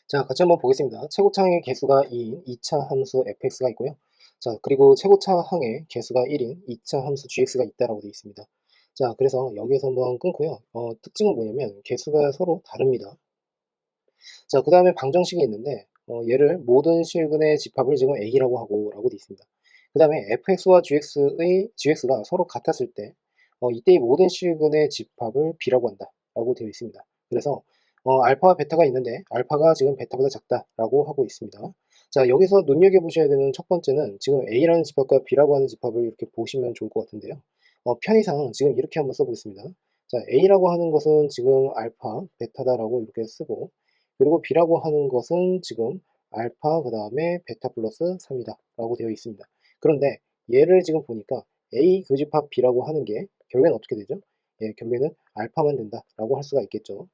자, 같이 한번 보겠습니다. 최고차항의 개수가 2인 2차 함수 fx가 있고요. 자, 그리고 최고차항의 개수가 1인 2차 함수 gx가 있다라고 되어 있습니다. 자, 그래서 여기에서 한번 끊고요. 특징은 뭐냐면 개수가 서로 다릅니다. 자, 그 다음에 방정식이 있는데 얘를 모든 실근의 집합을 지금 a라고 하고 라고 되어 있습니다. 그 다음에 fx와 gx가 서로 같았을 때 이때의 모든 실근의 집합을 b라고 한다 라고 되어 있습니다. 그래서 알파와 베타가 있는데 알파가 지금 베타보다 작다라고 하고 있습니다. 자, 여기서 눈여겨보셔야 되는 첫 번째는 지금 a라는 집합과 b라고 하는 집합을 이렇게 보시면 좋을 것 같은데요. 편의상 지금 이렇게 한번 써보겠습니다. 자, a라고 하는 것은 지금 알파, 베타다라고 이렇게 쓰고, 그리고 b라고 하는 것은 지금 알파 그 다음에 베타 플러스 3이다 라고 되어 있습니다. 그런데 얘를 지금 보니까 a 교집합 b라고 하는 게 결국엔 어떻게 되죠? 예, 결국에는 알파만 된다 라고 할 수가 있겠죠.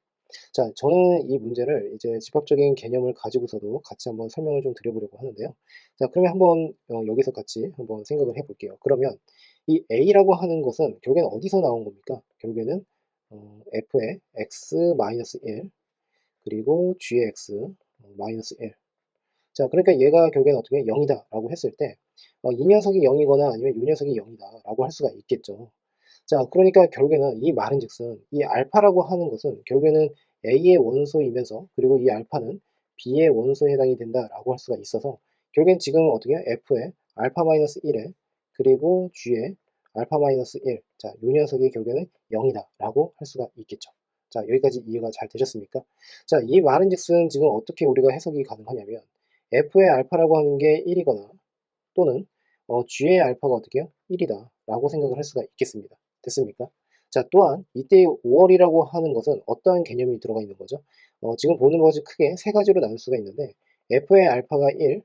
자, 저는 이 문제를 이제 집합적인 개념을 가지고서도 같이 한번 설명을 좀 드려보려고 하는데요. 자, 그러면 한번 여기서 같이 한번 생각을 해볼게요. 그러면 이 a라고 하는 것은 결국엔 어디서 나온 겁니까? 결국에는 f의 x-1 그리고 g의 x 마이너스 1. 자, 그러니까 얘가 결국엔 어떻게 0이다 라고 했을 때 이 녀석이 0이거나 아니면 이 녀석이 0이다 라고 할 수가 있겠죠. 자, 그러니까 결국에는 이 말은즉슨 이 알파라고 하는 것은 결국에는 a의 원소이면서 그리고 이 알파는 b의 원소에 해당이 된다라고 할 수가 있어서 결국엔 지금 어떻게 f의 알파 마이너스 1에 그리고 g의 알파 마이너스 1. 자, 요 녀석이 결국에는 0이다라고 할 수가 있겠죠. 자, 여기까지 이해가 잘 되셨습니까? 자, 이 말은즉슨 지금 어떻게 우리가 해석이 가능하냐면 f의 알파라고 하는 게 1이거나 또는 g의 알파가 어떻게 해요? 1이다 라고 생각을 할 수가 있겠습니다. 됐습니까? 자, 또한 이때 5월이라고 하는 것은 어떠한 개념이 들어가 있는 거죠? 지금 보는 것이 크게 세 가지로 나눌 수가 있는데 f의 알파가 1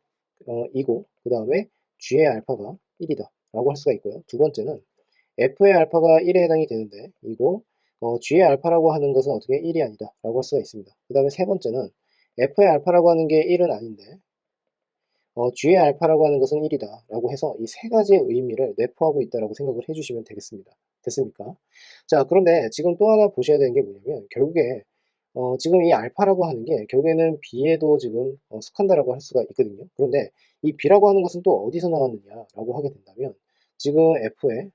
이고 그 다음에 g의 알파가 1이다 라고 할 수가 있고요. 두 번째는 f의 알파가 1에 해당이 되는데 이고 g의 알파라고 하는 것은 어떻게 1이 아니다 라고 할 수가 있습니다. 그 다음에 세 번째는 f의 알파라고 하는 게 1은 아닌데 g의 알파라고 하는 것은 1이다 라고 해서 이 세 가지의 의미를 내포하고 있다라고 생각을 해주시면 되겠습니다. 됐습니까? 자, 그런데 지금 또 하나 보셔야 되는 게 뭐냐면 결국에 지금 이 알파라고 하는 게 결국에는 b에도 지금 속한다라고 할 수가 있거든요. 그런데 이 b라고 하는 것은 또 어디서 나왔느냐라고 하게 된다면 지금 f의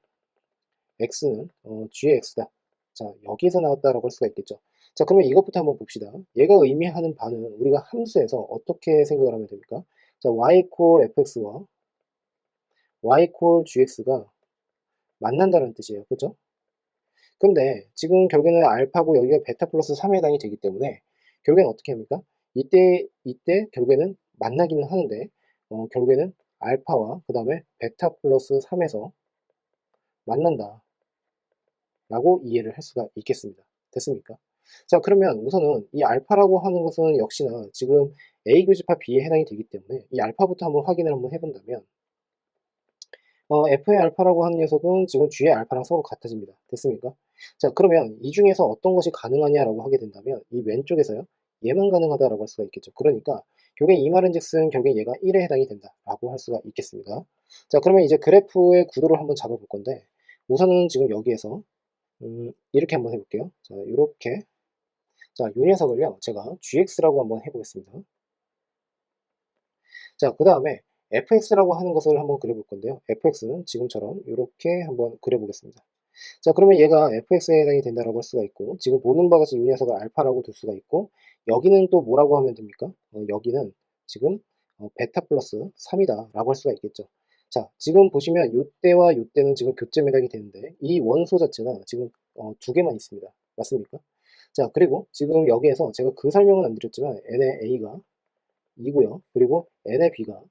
x는 g의 x다. 자, 여기에서 나왔다라고 할 수가 있겠죠. 자, 그러면 이것부터 한번 봅시다. 얘가 의미하는 바는 우리가 함수에서 어떻게 생각을 하면 됩니까? 자, y 콜 fx와 y 콜 gx가 만난다는 뜻이에요. 그죠? 근데 지금 결국에는 알파고 여기가 베타 플러스 3에 해당이 되기 때문에 결국에는 어떻게 합니까? 이때 결국에는 만나기는 하는데 결국에는 알파와 그 다음에 베타 플러스 3에서 만난다 라고 이해를 할 수가 있겠습니다. 됐습니까? 자, 그러면 우선은 이 알파라고 하는 것은 역시나 지금 A 교집합 B에 해당이 되기 때문에 이 알파부터 한번 확인을 한번 해본다면 f의 알파라고 하는 녀석은 지금 g의 알파랑 서로 같아집니다. 됐습니까? 자, 그러면 이 중에서 어떤 것이 가능하냐라고 하게 된다면 이 왼쪽에서요. 얘만 가능하다라고 할 수가 있겠죠. 그러니까 결국에 이 말은즉슨 결국에 얘가 1에 해당이 된다라고 할 수가 있겠습니다. 자, 그러면 이제 그래프의 구도를 한번 잡아볼 건데 우선은 지금 여기에서 이렇게 한번 해볼게요. 자, 이렇게 자, 이 녀석을요. 제가 gx라고 한번 해보겠습니다. 자, 그 다음에 fx라고 하는 것을 한번 그려볼 건데요. fx는 지금처럼 이렇게 한번 그려보겠습니다. 자, 그러면 얘가 fx에 해당이 된다라고 할 수가 있고 지금 보는 바와 같이 이 녀석을 알파라고 둘 수가 있고 여기는 또 뭐라고 하면 됩니까? 여기는 지금 베타 플러스 3이다 라고 할 수가 있겠죠. 자, 지금 보시면 이때와 이때는 지금 교점 해당이 되는데 이 원소 자체가 지금 두 개만 있습니다. 맞습니까? 자, 그리고 지금 여기에서 제가 그 설명은 안 드렸지만 n의 a가 2고요. 그리고 n의 b가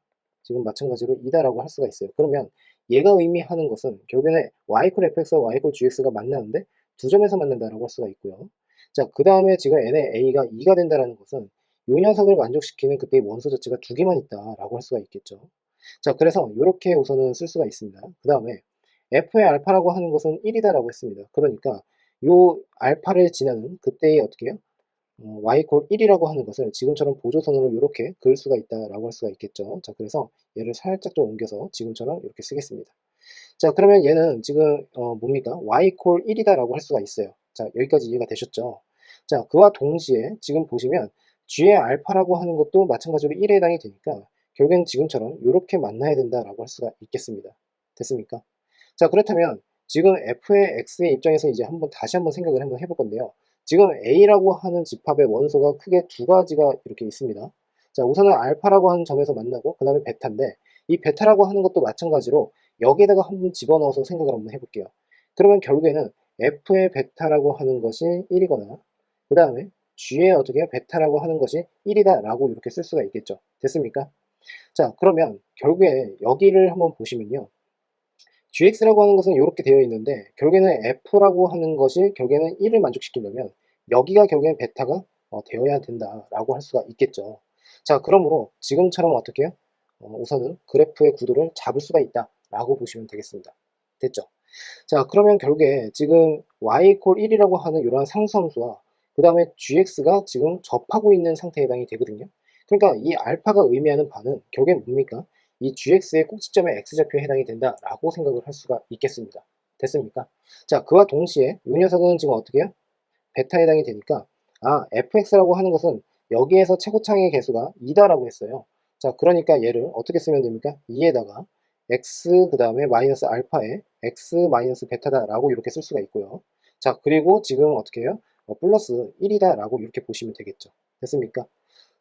지금 마찬가지로 2다라고 할 수가 있어요. 그러면 얘가 의미하는 것은 결국에는 y콜 fx와 y콜 gx가 만나는데 두 점에서 만난다라고 할 수가 있고요. 자, 그 다음에 지금 n의 a가 2가 된다는 것은 이 녀석을 만족시키는 그때의 원소 자체가 두 개만 있다라고 할 수가 있겠죠. 자, 그래서 이렇게 우선은 쓸 수가 있습니다. 그 다음에 f의 알파라고 하는 것은 1이다라고 했습니다. 그러니까 요 알파를 지나는 그때의 어떻게 해요? y 콜 1이라고 하는 것을 지금처럼 보조선으로 이렇게 그을 수가 있다라고 할 수가 있겠죠. 자, 그래서 얘를 살짝 좀 옮겨서 지금처럼 이렇게 쓰겠습니다. 자, 그러면 얘는 지금 뭡니까? y 콜 1이다라고 할 수가 있어요. 자, 여기까지 이해가 되셨죠? 자, 그와 동시에 지금 보시면 G의 알파라고 하는 것도 마찬가지로 1에 해당이 되니까 결국엔 지금처럼 이렇게 만나야 된다라고 할 수가 있겠습니다. 됐습니까? 자, 그렇다면 지금 f의 x의 입장에서 이제 다시 한번 생각을 한번 해볼 건데요. 지금 a라고 하는 집합의 원소가 크게 두 가지가 이렇게 있습니다. 자, 우선은 알파라고 하는 점에서 만나고 그 다음에 베타인데, 이 베타라고 하는 것도 마찬가지로 여기에다가 한번 집어넣어서 생각을 한번 해볼게요. 그러면 결국에는 f의 베타라고 하는 것이 1이거나 그 다음에 g의 어떻게 베타라고 하는 것이 1이다 라고 이렇게 쓸 수가 있겠죠. 됐습니까? 자, 그러면 결국에 여기를 한번 보시면요. gx라고 하는 것은 이렇게 되어 있는데 결국에는 f라고 하는 것이 결국에는 1을 만족시키려면 여기가 결국엔 베타가 되어야 된다라고 할 수가 있겠죠. 자, 그러므로 지금처럼 어떻게 해요? 우선은 그래프의 구도를 잡을 수가 있다라고 보시면 되겠습니다. 됐죠? 자, 그러면 결국에 지금 y 1이라고 하는 이러한 상수함수와 그 다음에 gx가 지금 접하고 있는 상태에 해당이 되거든요. 그러니까 이 알파가 의미하는 바는 결국엔 뭡니까? 이 gx의 꼭지점의 x좌표에 해당이 된다라고 생각을 할 수가 있겠습니다. 됐습니까? 자, 그와 동시에 이 녀석은 지금 어떻게 해요? 베타에 해당이 되니까 fx라고 하는 것은 여기에서 최고창의 개수가 2다라고 했어요. 자, 그러니까 얘를 어떻게 쓰면 됩니까? 2에다가 x 그 다음에 마이너스 알파에 x 마이너스 베타다라고 이렇게 쓸 수가 있고요. 자, 그리고 지금 어떻게 해요? 플러스 1이다라고 이렇게 보시면 되겠죠. 됐습니까?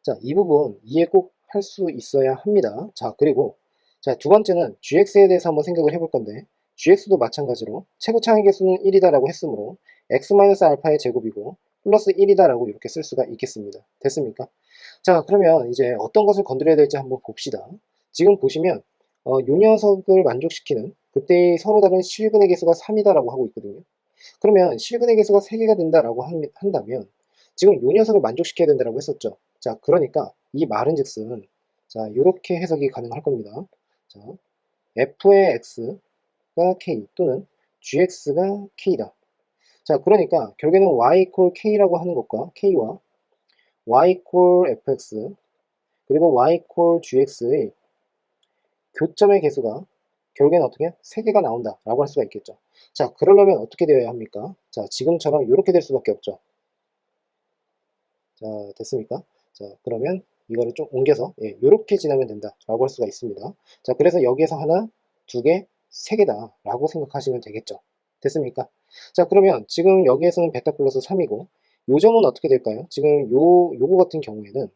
자, 이 부분 이해 꼭 할 수 있어야 합니다. 자, 그리고 자, 두 번째는 gx에 대해서 한번 생각을 해볼 건데 gx도 마찬가지로 최고창의 개수는 1이다라고 했으므로 x-알파의 제곱이고 플러스 1이다라고 이렇게 쓸 수가 있겠습니다. 됐습니까? 자, 그러면 이제 어떤 것을 건드려야 될지 한번 봅시다. 지금 보시면 요 녀석을 만족시키는 그때의 서로 다른 실근의 개수가 3이다라고 하고 있거든요. 그러면 실근의 개수가 3개가 된다라고 한다면 지금 요 녀석을 만족시켜야 된다라고 했었죠. 자, 그러니까 이 말은즉슨 자, 이렇게 해석이 가능할 겁니다. 자, f의 x가 k 또는 gx가 k다. 자, 그러니까 결국에는 y k라고 하는 것과 k와 y fx 그리고 y gx의 교점의 개수가 결국에는 어떻게 3개가 나온다라고 할 수가 있겠죠. 자, 그러려면 어떻게 되어야 합니까? 자, 지금처럼 이렇게 될 수밖에 없죠. 자, 됐습니까? 자, 그러면 이거를 좀 옮겨서 이렇게 지나면 된다라고 할 수가 있습니다. 자, 그래서 여기에서 하나, 두 개, 세 개다라고 생각하시면 되겠죠. 됐습니까? 자, 그러면 지금 여기에서는 베타 플러스 3이고 요 점은 어떻게 될까요? 지금 요거 같은 경우에는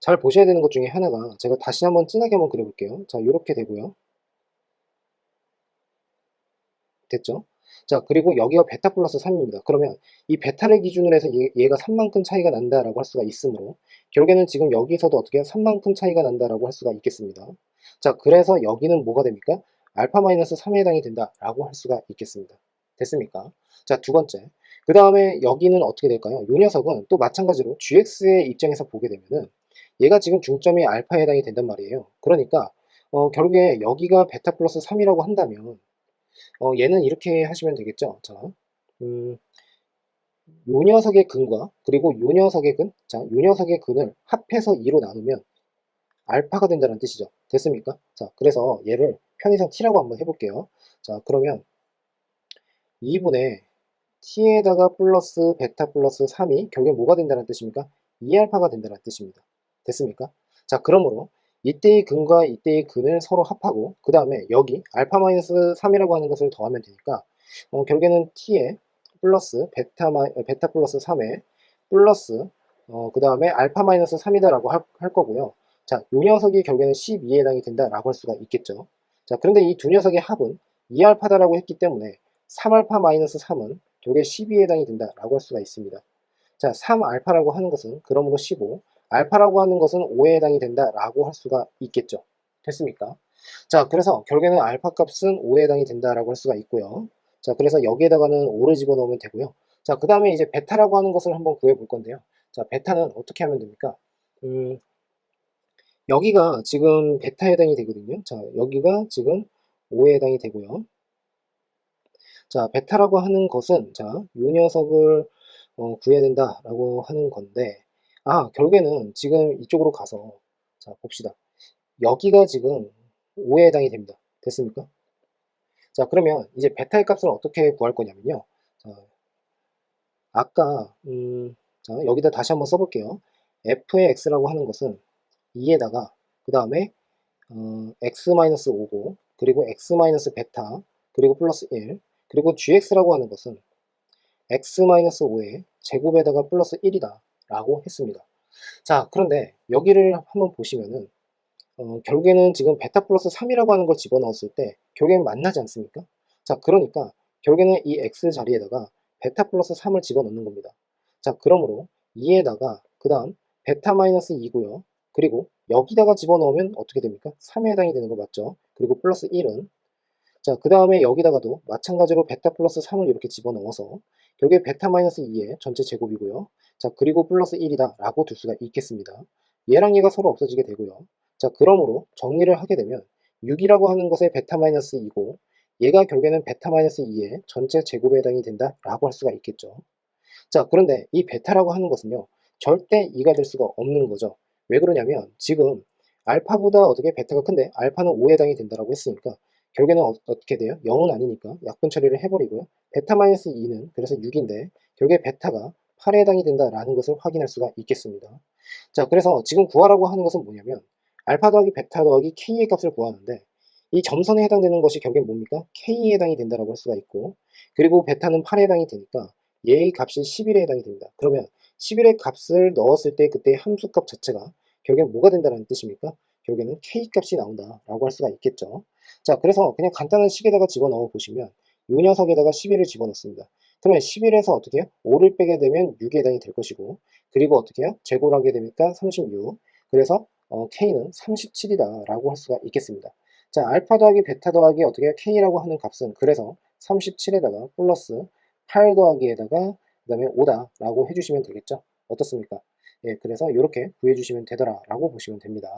잘 보셔야 되는 것 중에 하나가 제가 다시 한번 진하게 한번 그려볼게요. 자, 이렇게 되고요. 됐죠? 자, 그리고 여기가 베타 플러스 3입니다. 그러면 이 베타를 기준으로 해서 얘가 3만큼 차이가 난다라고 할 수가 있으므로 결국에는 지금 여기서도 어떻게 3만큼 차이가 난다라고 할 수가 있겠습니다. 자, 그래서 여기는 뭐가 됩니까? 알파 마이너스 3에 해당이 된다라고 할 수가 있겠습니다. 됐습니까? 자, 두 번째. 그 다음에 여기는 어떻게 될까요? 이 녀석은 또 마찬가지로 gx의 입장에서 보게 되면은 얘가 지금 중점이 알파에 해당이 된단 말이에요. 그러니까 결국에 여기가 베타 플러스 3이라고 한다면 얘는 이렇게 하시면 되겠죠. 자, 요 녀석의 근과 그리고 요 녀석의 근, 자, 요 녀석의 근을 합해서 2로 나누면 알파가 된다는 뜻이죠. 됐습니까? 자, 그래서 얘를 편의상 t라고 한번 해볼게요. 자, 그러면 2분의 t에다가 플러스 베타 플러스 3이 결국에 뭐가 된다는 뜻입니까? 2알파가 된다는 뜻입니다. 됐습니까? 자, 그러므로 이때의 근과 이때의 근을 서로 합하고 그 다음에 여기 알파 마이너스 3이라고 하는 것을 더하면 되니까 결국에는 t에 플러스 베타 플러스 3에 플러스 그 다음에 알파 마이너스 3이다라고 할 거고요. 자, 요 녀석이 결국에는 12에 해당이 된다라고 할 수가 있겠죠. 자, 그런데 이 두 녀석의 합은 2알파다라고 했기 때문에 3알파 마이너스 3은 결국에 12에 해당이 된다라고 할 수가 있습니다. 자, 3알파라고 하는 것은 그러므로 15, 알파라고 하는 것은 5에 해당이 된다라고 할 수가 있겠죠. 됐습니까? 자, 그래서 결국에는 알파 값은 5에 해당이 된다라고 할 수가 있고요. 자, 그래서 여기에다가는 5를 집어넣으면 되고요. 자, 그 다음에 이제 베타라고 하는 것을 한번 구해볼 건데요. 자, 베타는 어떻게 하면 됩니까? 여기가 지금 베타에 해당이 되거든요. 자, 여기가 지금 5에 해당이 되고요. 자, 베타라고 하는 것은 자, 요 녀석을 구해야 된다라고 하는 건데 결국에는 지금 이쪽으로 가서 자, 봅시다. 여기가 지금 5에 해당이 됩니다. 됐습니까? 자, 그러면 이제 베타의 값을 어떻게 구할 거냐면요. 자, 아까 자, 여기다 다시 한번 써볼게요. f의 x라고 하는 것은 2에다가 그 다음에 x-5고 그리고 x-베타 그리고 플러스 1 그리고 gx라고 하는 것은 x-5의 제곱에다가 플러스 1이다 라고 했습니다. 자, 그런데 여기를 한번 보시면은 결국에는 지금 베타 플러스 3이라고 하는 걸 집어넣었을 때 결국엔 만나지 않습니까? 자, 그러니까 결국에는 이 x 자리에다가 베타 플러스 3을 집어넣는 겁니다. 자, 그러므로 2에다가 그 다음 베타 마이너스 2고요. 그리고 여기다가 집어넣으면 어떻게 됩니까? 3에 해당이 되는 거 맞죠? 그리고 플러스 1은 자, 그 다음에 여기다가도 마찬가지로 베타 플러스 3을 이렇게 집어넣어서 결국에 베타 마이너스 2의 전체 제곱이고요. 자, 그리고 플러스 1이다 라고 둘 수가 있겠습니다. 얘랑 얘가 서로 없어지게 되고요. 자, 그러므로 정리를 하게 되면 6이라고 하는 것의 베타 마이너스 2고 얘가 결국에는 베타 마이너스 2의 전체 제곱에 해당이 된다 라고 할 수가 있겠죠. 자, 그런데 이 베타라고 하는 것은요, 절대 2가 될 수가 없는 거죠. 왜 그러냐면 지금 알파보다 어떻게 베타가 큰데 알파는 5에 해당이 된다라고 했으니까 결국에는 어떻게 돼요? 0은 아니니까 약분 처리를 해버리고요. 베타 마이너스 2는 그래서 6인데 결국에 베타가 8에 해당이 된다라는 것을 확인할 수가 있겠습니다. 자, 그래서 지금 구하라고 하는 것은 뭐냐면 알파 더하기 베타 더하기 k의 값을 구하는데 이 점선에 해당되는 것이 결국엔 뭡니까? k에 해당이 된다라고 할 수가 있고 그리고 베타는 8에 해당이 되니까 얘의 값이 11에 해당이 됩니다. 그러면 11의 값을 넣었을 때 그때 함수값 자체가 결국엔 뭐가 된다는 뜻입니까? 결국에는 k값이 나온다라고 할 수가 있겠죠. 자, 그래서 그냥 간단한 식에다가 집어넣어 보시면 이 녀석에다가 11을 집어넣습니다. 그러면 11에서 어떻게 해요? 5를 빼게 되면 6에 해당이 될 것이고 그리고 어떻게 해요? 제곱을 하게 되니까 36 그래서 k는 37이다 라고 할 수가 있겠습니다. 자, 알파 더하기 베타 더하기 어떻게 해요? k라고 하는 값은 그래서 37에다가 플러스 8 더하기에다가 그 다음에 5다 라고 해주시면 되겠죠. 어떻습니까? 예, 그래서 이렇게 구해주시면 되더라 라고 보시면 됩니다.